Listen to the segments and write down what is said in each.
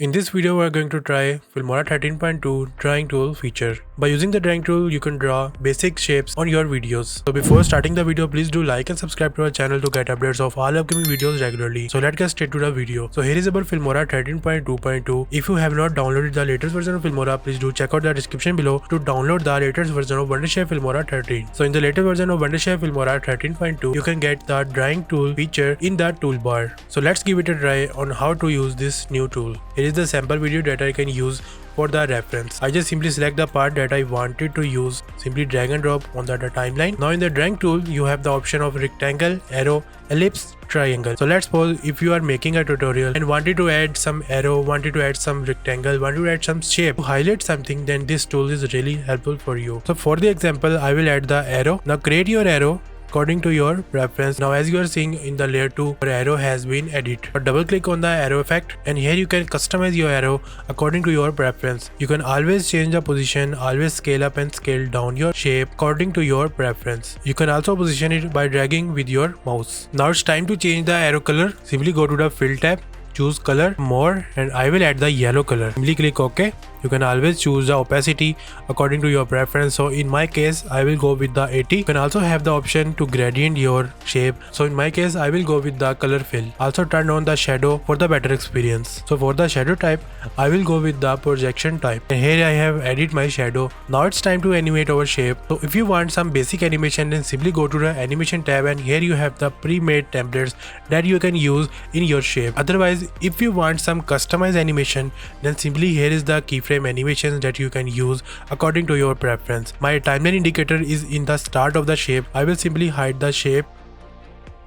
In this video, we are going to try Filmora 13.2 drawing tool feature. By using the drawing tool, you can draw basic shapes on your videos. So before starting the video, please do like and subscribe to our channel to get updates of all upcoming videos regularly. So let's get straight to the video. So here is about Filmora 13.2.2. If you have not downloaded the latest version of Filmora, please do check out the description below to download the latest version of Wondershare Filmora 13. So in the latest version of Wondershare Filmora 13.2, you can get the drawing tool feature in the toolbar. So let's give it a try on how to use this new tool. Here is the sample video that I can use for the reference. I just simply select the part that I wanted to use, simply drag and drop on the timeline. Now in the drawing tool, you have the option of rectangle, arrow, ellipse, triangle. So let's suppose if you are making a tutorial and wanted to add some arrow, wanted to add some rectangle, wanted to add some shape, to highlight something, then this tool is really helpful for you. So for the example, I will add the arrow. Now create your arrow according to your preference. Now as you are seeing in the layer 2, your arrow has been added. Double click on the arrow effect and here you can customize your arrow according to your preference. You can always change the position, always scale up and scale down your shape according to your preference. You can also position it by dragging with your mouse. Now it's time to change the arrow color. Simply go to the fill tab, choose color, more, and I will add the yellow color. Simply click OK. You can always choose the opacity according to your preference. So in my case, I will go with the 80. You can also have the option to gradient your shape. So in my case, I will go with the color fill. Also turn on the shadow for the better experience. So for the shadow type, I will go with the projection type. And here I have added my shadow. Now it's time to animate our shape. So if you want some basic animation, then simply go to the animation tab and here you have the pre-made templates that you can use in your shape. Otherwise, if you want some customized animation, then simply here is the keyframe animations that you can use according to your preference. My timeline indicator is in the start of the shape. I will simply hide the shape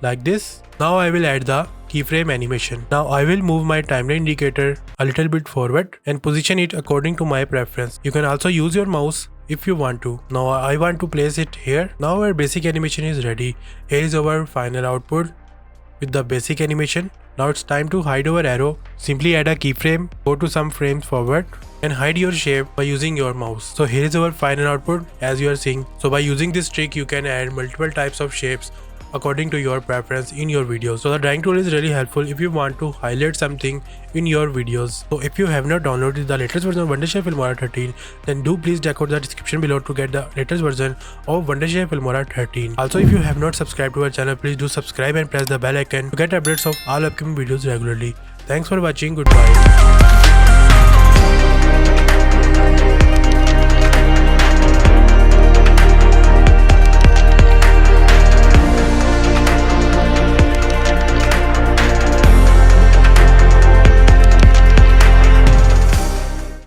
like this. Now I will add the keyframe animation. Now I will move my timeline indicator a little bit forward and position it according to my preference. You can also use your mouse if you want to. Now I want to place it here. Now our basic animation is ready. Here is our final output with the basic animation. Now it's time to hide our arrow. Simply add a keyframe, go to some frames forward and hide your shape by using your mouse. So here is our final output as you are seeing. So by using this trick, you can add multiple types of shapes according to your preference in your videos. So the drawing tool is really helpful if you want to highlight something in your videos. So if you have not downloaded the latest version of Wondershare Filmora 13, then do please check out the description below to get the latest version of Wondershare Filmora 13. Also, if you have not subscribed to our channel, please do subscribe and press the bell icon to get updates of all upcoming videos regularly. Thanks for watching. Goodbye.